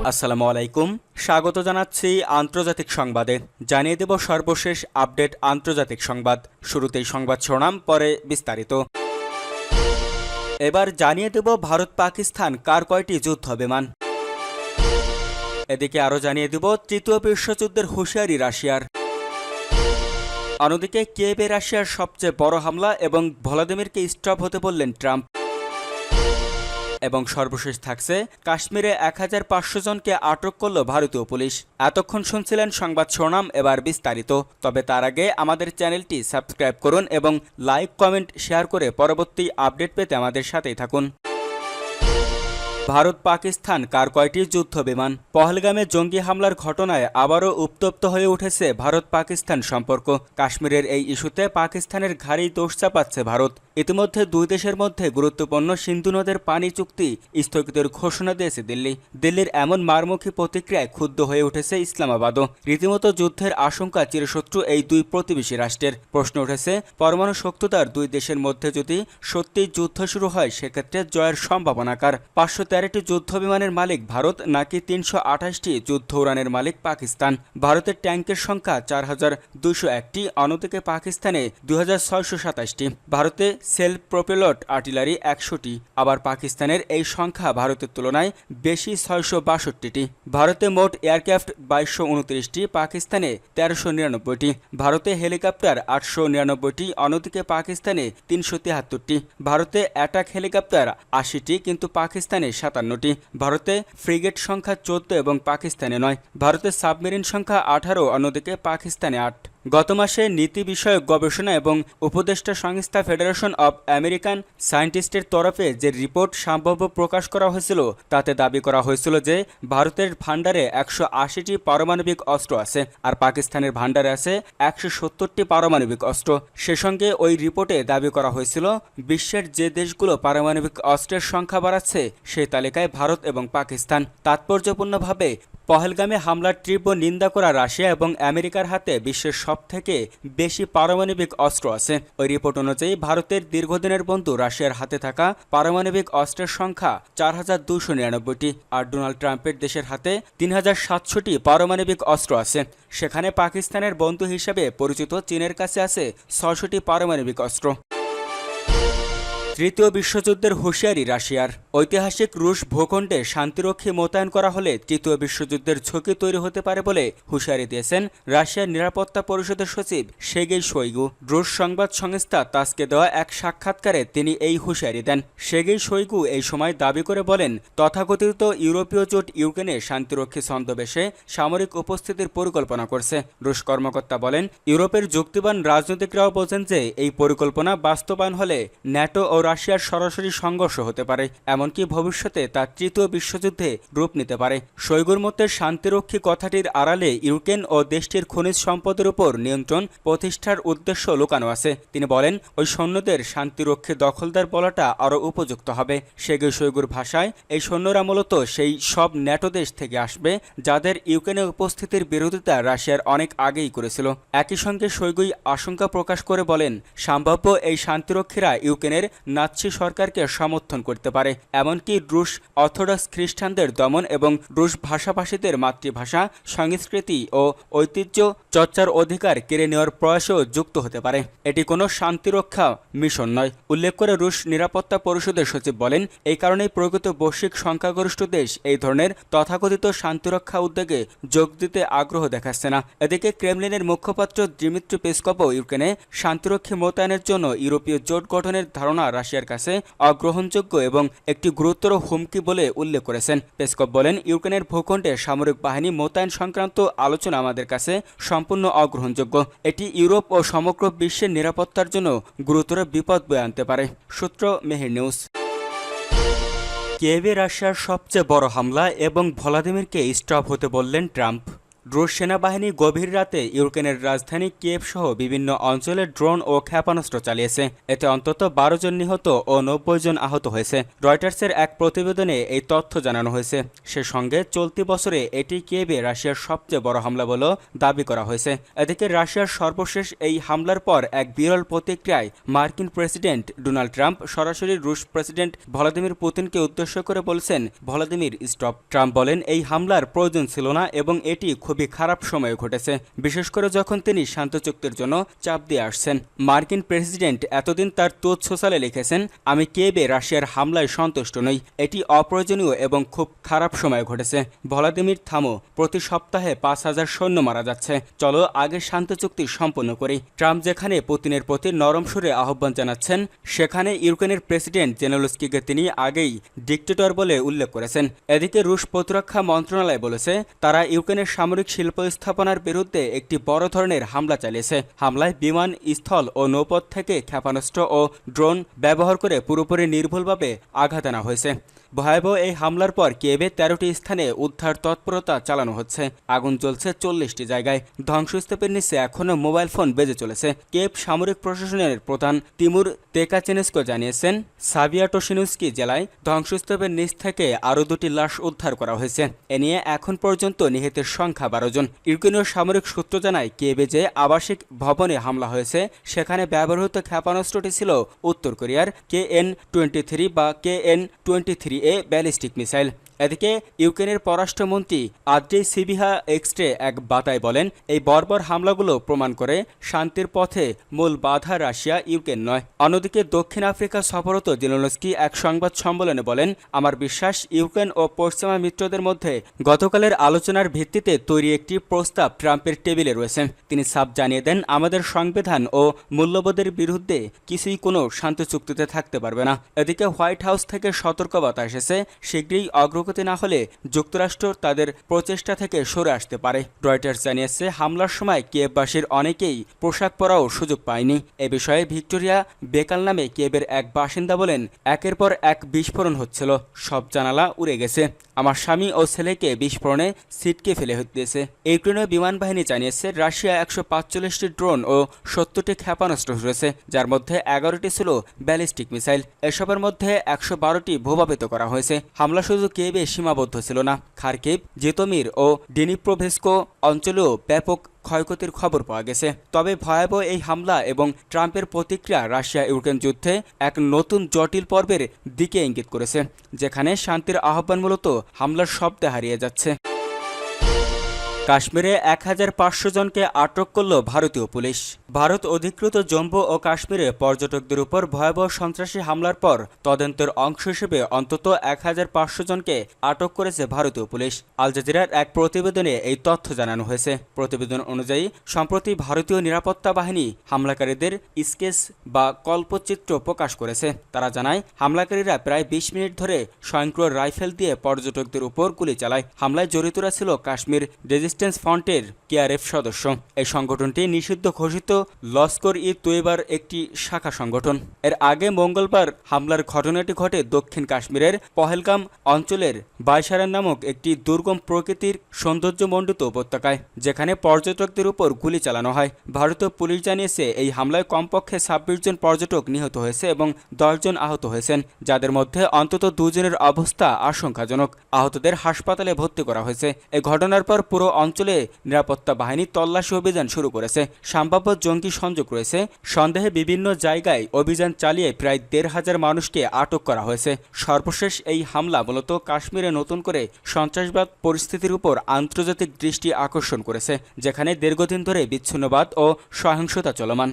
আসসালামু আলাইকুম, স্বাগত জানাচ্ছি আন্তর্জাতিক সংবাদে। জানিয়ে দেব সর্বশেষ আপডেট আন্তর্জাতিক সংবাদ। শুরুতেই সংবাদ শিরোনাম, পরে বিস্তারিত। এবার জানিয়ে দেব ভারত পাকিস্তান কার কয়টি যুদ্ধ বিমান। এদিকে আরও জানিয়ে দেব তৃতীয় বিশ্বযুদ্ধের হুঁশিয়ারি রাশিয়ার। অন্যদিকে কিয়েভে রাশিয়ার সবচেয়ে বড় হামলা এবং ভ্লাদিমিরকে স্টপ হতে বললেন ট্রাম্প। এবং সর্বশেষ থাকছে কাশ্মীরে 1500 জনকে আটক করল ভারতীয় পুলিশ। এতক্ষণ শুনছিলেন সংবাদ শিরোনাম, এবার বিস্তারিত। তবে তার আগে আমাদের চ্যানেলটি সাবস্ক্রাইব করুন এবং লাইক, কমেন্ট, শেয়ার করে পরবর্তী আপডেট পেতে আমাদের সাথেই থাকুন। ভারত পাকিস্তান কার কয়টি যুদ্ধ বিমান। পহলগামে জঙ্গি হামলার ঘটনায় আবারও উত্তপ্ত হয়ে উঠেছে ভারত পাকিস্তান সম্পর্ক। কাশ্মীরের এই ইস্যুতে পাকিস্তানের ঘাড়েই দোষ চাপাচ্ছে ভারত। ইতিমধ্যে দুই দেশের মধ্যে গুরুত্বপূর্ণ সিন্ধু নদের পানি চুক্তি স্থগিতের ঘোষণা দিয়েছে দিল্লি। দিল্লির এমন মারমুখী প্রতিক্রিয়ায় ক্ষুব্ধ হয়ে উঠেছে ইসলামাবাদও। রীতিমতো যুদ্ধের আশঙ্কা চিরশত্রু এই দুই প্রতিবেশী রাষ্ট্রের। প্রশ্ন উঠেছে, পরমাণু শক্তিধর দুই দেশের মধ্যে যদি সত্যিই যুদ্ধ শুরু হয়, সেক্ষেত্রে জয়ের সম্ভাবনাকার। 513টি যুদ্ধ বিমানের মালিক ভারত নাকি 328টি যুদ্ধ উড়ানের মালিক পাকিস্তান। ভারতের ট্যাঙ্কের সংখ্যা 4201টি, অন্যদিকে পাকিস্তানে 2627টি। ভারতে সেলফ প্রপেলড আর্টিলারি 100টি, আবার পাকিস্তানের এই সংখ্যা ভারতের তুলনায় বেশি, 662টি। ভারতে মোট এয়ারক্রাফট 2229টি, পাকিস্তানে 1399টি। ভারতে হেলিকপ্টার 899টি, অন্যদিকে পাকিস্তানে 373টি। ভারতে অ্যাটাক হেলিকপ্টার 80টি, কিন্তু পাকিস্তানে 57টি। ভারতে ফ্রিগেট সংখ্যা 14 এবং পাকিস্তানে 9। ভারতে সাবমেরিন সংখ্যা 18, অন্যদিকে পাকিস্তানে 8। গত মাসে নীতি বিষয়ক গবেষণা এবং উপদেষ্টা সংস্থা ফেডারেশন অব আমেরিকান সায়েন্টিস্টের তরফে যে রিপোর্ট সম্ভাব্য প্রকাশ করা হয়েছিল, তাতে দাবি করা হয়েছিল যে ভারতের ভান্ডারে 180টি পারমাণবিক অস্ত্র আছে, আর পাকিস্তানের ভান্ডারে আছে 170টি পারমাণবিক অস্ত্র। সে সঙ্গে ওই রিপোর্টে দাবি করা হয়েছিল, বিশ্বের যে দেশগুলো পারমাণবিক অস্ত্রের সংখ্যা বাড়াচ্ছে, সেই তালিকায় ভারত এবং পাকিস্তান। তাৎপর্যপূর্ণভাবে পহেলগামে হামলার তীব্র নিন্দা করা রাশিয়া এবং আমেরিকার হাতে বিশ্বের সবথেকে বেশি পারমাণবিক অস্ত্র আছে। ওই রিপোর্ট অনুযায়ী ভারতের দীর্ঘদিনের বন্ধু রাশিয়ার হাতে থাকা পারমাণবিক অস্ত্রের সংখ্যা 4299টি, আর ডোনাল্ড ট্রাম্পের দেশের হাতে 3700টি পারমাণবিক অস্ত্র আছে। সেখানে পাকিস্তানের বন্ধু হিসেবে পরিচিত চীনের কাছে আছে 600টি পারমাণবিক অস্ত্র। তৃতীয় বিশ্বযুদ্ধের হুঁশিয়ারি রাশিয়ার। ঐতিহাসিক রুশ ভূখণ্ডে শান্তিরক্ষী মোতায়েন করা হলে তৃতীয় বিশ্বযুদ্ধের ঝুঁকি তৈরি হতে পারে বলে হুঁশিয়ারি দিয়েছেন রাশিয়ার নিরাপত্তা পরিষদের সচিব সের্গেই শোইগু। রুশ সংবাদ সংস্থা তাসকে দেওয়া এক সাক্ষাৎকারে তিনি এই হুঁশিয়ারি দেন। সের্গেই শোইগু এই সময় দাবি করে বলেন, তথাকথিত ইউরোপীয় জোট ইউক্রেনে শান্তিরক্ষী ছদ্মবেশে সামরিক উপস্থিতির পরিকল্পনা করছে। রুশ কর্মকর্তা বলেন, ইউরোপের যুক্তিবান রাজনীতিকরাও বোঝেন যে এই পরিকল্পনা বাস্তবায়ন হলে ন্যাটো ও রাশিয়ার সরাসরি সংঘর্ষ হতে পারে, এমনকি ভবিষ্যতে তা তৃতীয় বিশ্বযুদ্ধে রূপ নিতে পারে। শোইগুর মতে শান্তিরক্ষী কথাটির আড়ালে ইউক্রেন ও দেশটির খনিজ সম্পদের উপর নিয়ন্ত্রণ প্রতিষ্ঠার উদ্দেশ্য লুকানো আছে। তিনি বলেন, ওই সৈন্যদের শান্তিরক্ষী দখলদার বলাটা আরও উপযুক্ত হবে। সের্গেই শোইগুর ভাষায়, এই সৈন্যরা মূলত সেই সব ন্যাটো দেশ থেকে আসবে যাদের ইউক্রেনে উপস্থিতির বিরোধিতা রাশিয়ার অনেক আগেই করেছিল। একই সঙ্গে শোইগুই আশঙ্কা প্রকাশ করে বলেন, সম্ভাব্য এই শান্তিরক্ষীরা ইউক্রেনের নাৎসি সরকারকে সমর্থন করতে পারে, এমনকি রুশ অর্থোডক্স খ্রিস্টানদের দমন এবং রুশ ভাষাভাষীদের মাতৃভাষা, সংস্কৃতি ও ঐতিহ্য চর্চার অধিকার কেড়ে নেওয়ার প্রয়াসেও যুক্ত হতে পারে। এটি কোনো শান্তিরক্ষা মিশন নয়। উল্লেখ করে রুশ নিরাপত্তা পরিষদের সচিব বলেন, এই কারণেই প্রকৃত বৈশ্বিক সংখ্যাগরিষ্ঠ দেশ এই ধরনের তথাকথিত শান্তিরক্ষা উদ্যোগে যোগ দিতে আগ্রহ দেখাচ্ছে না। এদিকে ক্রেমলিনের মুখপাত্র দিমিত্রি পেসকভও ইউক্রেনে শান্তিরক্ষী মোতায়েনের জন্য ইউরোপীয় জোট গঠনের ধারণা রাশিয়ার কাছে অগ্রহণযোগ্য এবং একটি গুরুতর হুমকি বলে উল্লেখ করেছেন। পেসকভ বলেন, ইউক্রেনের ভূখণ্ডে সামরিক বাহিনী মোতায়েন সংক্রান্ত আলোচনা আমাদের কাছে সম্পূর্ণ অগ্রহণযোগ্য। এটি ইউরোপ ও সমগ্র বিশ্বের নিরাপত্তার জন্য গুরুতর বিপদ বয়ে আনতে পারে। সূত্র মেহের নিউজ। কিয়েভে রাশিয়ার সবচেয়ে বড় হামলা এবং ভ্লাদিমিরকে স্টপ হতে বললেন ট্রাম্প। রুশ সেনাবাহিনী গভীর রাতে ইউক্রেনের রাজধানী কিয়েভ সহ বিভিন্ন অঞ্চলে ড্রোন ও ক্ষেপণাস্ত্র চালিয়েছে। এতে অন্তত 12 জন নিহত ও 90 জন আহত হয়েছে। রয়টার্সের এক প্রতিবেদনে এই তথ্য জানানো হয়েছে। সে সঙ্গে চলতি বছরে এটি কিয়েভে রাশিয়ার সবচেয়ে বড় হামলা বলেও দাবি করা হয়েছে। এদিকে রাশিয়ার সর্বশেষ এই হামলার পর এক বিরল প্রতিক্রিয়ায় মার্কিন প্রেসিডেন্ট ডোনাল্ড ট্রাম্প সরাসরি রুশ প্রেসিডেন্ট ভলাদিমির পুতিনকে উদ্দেশ্য করে বলছেন, ভলাদিমির স্টপ। ট্রাম্প বলেন, এই হামলার প্রয়োজন ছিল না এবং এটি খুবই খারাপ সময়ে ঘটেছে, বিশেষ করে যখন তিনি শান্ত চুক্তির জন্য চাপ দিয়ে আসছেন। মার্কিন প্রেসিডেন্ট এতদিন তার ট্রুথ সোশ্যালে লিখেছেন, আমি কিয়েভে রাশিয়ার হামলায় সন্তুষ্ট নই, এটি অপ্রয়োজনীয় এবং খুব খারাপ সময়ে ঘটেছে। ভলাদিমির থামো, প্রতি সপ্তাহে 5,000 সৈন্য মারা যাচ্ছে, চলো আগে শান্ত চুক্তি সম্পন্ন করি। ট্রাম্প যেখানে পুতিনের প্রতি নরম সুরে আহ্বান জানাচ্ছেন, সেখানে ইউক্রেনের প্রেসিডেন্ট জেলেনস্কিকে তিনি আগেই ডিক্টেটর বলে উল্লেখ করেছেন। এদিকে রুশ প্রতিরক্ষা মন্ত্রণালয় বলেছে, তারা ইউক্রেনের সামরিক শিল্প স্থাপনার বিরুদ্ধে একটি বড় ধরনের হামলা চালিয়েছে। হামলায় বিমান, স্থল ও নৌপথ থেকে ক্ষেপণাস্ত্র ও ড্রোন ব্যবহার করে পুরোপুরি নির্ভুলভাবে আঘাত আনা হয়েছে। ভয়াবহ এই হামলার পর কিয়েভে 13টি স্থানে উদ্ধার তৎপরতা চালানো হচ্ছে। আগুন জ্বলছে 40টি জায়গায়। ধ্বংসস্তূপের নিচে এখনও মোবাইল ফোন বেজে চলেছে। কিয়েভ সামরিক প্রশাসনের প্রধান তিমুর তেকাচেনেস্কো জানিয়েছেন, সাভিয়াটোশিনুস্কি জেলায় ধ্বংসস্তূপের নিচ থেকে আরও 2টি লাশ উদ্ধার করা হয়েছে। এ নিয়ে এখন পর্যন্ত নিহতের সংখ্যা 12 জন। ইউক্রেনীয় সামরিক সূত্র জানায়, কিয়েভে যে আবাসিক ভবনে হামলা হয়েছে সেখানে ব্যবহৃত ক্ষেপণাস্ত্রটি ছিল উত্তর কোরিয়ার KN-23 বা KN-23A ব্যালিস্টিক মিসাইল। এদিকে ইউক্রেনের পররাষ্ট্রমন্ত্রী আদ্রি সিবিহা এক্সট্রে এক বার্তায় বলেন, এই বর্বর হামলাগুলো প্রমাণ করে শান্তির পথে মূল বাধা রাশিয়া, ইউক্রেন নয়। অন্যদিকে দক্ষিণ আফ্রিকা সফররত জেলেনস্কি এক সংবাদ সম্মেলনে বলেন, আমার বিশ্বাস ইউক্রেন ও পশ্চিমা মিত্রদের মধ্যে গতকালের আলোচনার ভিত্তিতে তৈরি একটি প্রস্তাব ট্রাম্পের টেবিলে রয়েছে। তিনি সাফ জানিয়ে দেন, আমাদের সংবিধান ও মূল্যবোধের বিরুদ্ধে কিছুই কোনো শান্তি চুক্তিতে থাকতে পারবে না। এদিকে হোয়াইট হাউস থেকে সতর্কবার্তা এসেছে, শীঘ্রই অগ্রগতি না হলে যুক্তরাষ্ট্র তাদের প্রচেষ্টা থেকে সরে আসতে পারে। রয়টার্স জানিয়েছে, হামলার সময় কিয়েভবাসীর অনেকেই পোশাক পরাও সুযোগ পায়নি। এ বিষয়ে ভিক্টোরিয়া বেকাল নামে কিয়েভের এক বাসিন্দা বলেন, একের পর এক বিস্ফোরণ হচ্ছিল, সব জানালা উড়ে গেছে, আমার স্বামী ও ছেলেকে বিস্ফোরণে ছিটকে ফেলে দিয়েছে। ইউক্রেনীয় বিমান বাহিনী জানিয়েছে, রাশিয়া 145টি ড্রোন ও 70টি ক্ষেপণাস্ত্র রয়েছে, যার মধ্যে 11টি ছিল ব্যালিস্টিক মিসাইল। এসবের মধ্যে 112টি ভূপাতিত করা হয়েছে। হামলা শুধু কিয়েভে সীমাবদ্ধ ছিল না, খার্কিভ, জিতোমির ও ডিনিপ্রোভেস্কো অঞ্চলেও ব্যাপক ক্ষয়ক্ষতির খবর পাওয়া গেছে। তবে ভয়াবহ এই হামলা এবং ট্রাম্পের প্রতিক্রিয়া রাশিয়া ইউক্রেন যুদ্ধে এক নতুন জটিল পর্বের দিকে ইঙ্গিত করেছে, যেখানে শান্তির আহ্বান মূলত হামলার শব্দে হারিয়ে যাচ্ছে। কাশ্মীরে 1500 জনকে আটক করল ভারতীয় পুলিশ। ভারত অধিকৃত জম্মু ও কাশ্মীরে পর্যটকদের উপর ভয়াবহ সন্ত্রাসী হামলার পর তদন্তের অংশ হিসেবে অন্তত 1500 জনকে আটক করেছে ভারতীয় পুলিশ। আল জাজিরার এক প্রতিবেদনে এই তথ্য জানানো হয়েছে। প্রতিবেদন অনুযায়ী সম্প্রতি ভারতীয় নিরাপত্তা বাহিনী হামলাকারীদের স্কেচ বা কল্পচিত্র প্রকাশ করেছে। তারা জানায়, হামলাকারীরা প্রায় 20 মিনিট ধরে স্বয়ংক্রিয় রাইফেল দিয়ে পর্যটকদের উপর গুলি চালায়। হামলায় জড়িতরা ছিল কাশ্মীর রেজিস্ট্রেশন ফ্রন্টের KRF সদস্য। এই সংগঠনটি নিষিদ্ধ ঘোষিত লস্কর-ই-তৈবার একটি শাখা সংগঠন। এর আগে মঙ্গলবার হামলার ঘটনাটি ঘটে দক্ষিণ কাশ্মীরের পহেলগাম অঞ্চলের বাইসারান নামক একটি দুর্গম প্রকৃতির সৌন্দর্যমণ্ডিত উপত্যকায়, যেখানে পর্যটকদের উপর গুলি চালানো হয়। ভারতীয় পুলিশ জানিয়েছে, এই হামলায় কমপক্ষে 26 জন পর্যটক নিহত হয়েছে এবং 10 জন আহত হয়েছেন, যাদের মধ্যে অন্তত 2 জনের অবস্থা আশঙ্কাজনক। আহতদের হাসপাতালে ভর্তি করা হয়েছে। এই ঘটনার পর পুরো অঞ্চলে নিরাপত্তা বাহিনী তল্লাশি অভিযান শুরু করেছে। সম্ভাব্য জঙ্গি সংযোগ রয়েছে সন্দেহে বিভিন্ন জায়গায় অভিযান চালিয়ে প্রায় 1,500 মানুষকে আটক করা হয়েছে। সর্বশেষ এই হামলা মূলত কাশ্মীরে নতুন করে সন্ত্রাসবাদ পরিস্থিতির উপর আন্তর্জাতিক দৃষ্টি আকর্ষণ করেছে, যেখানে দীর্ঘদিন ধরে বিচ্ছিন্নবাদ ও সহিংসতা চলমান।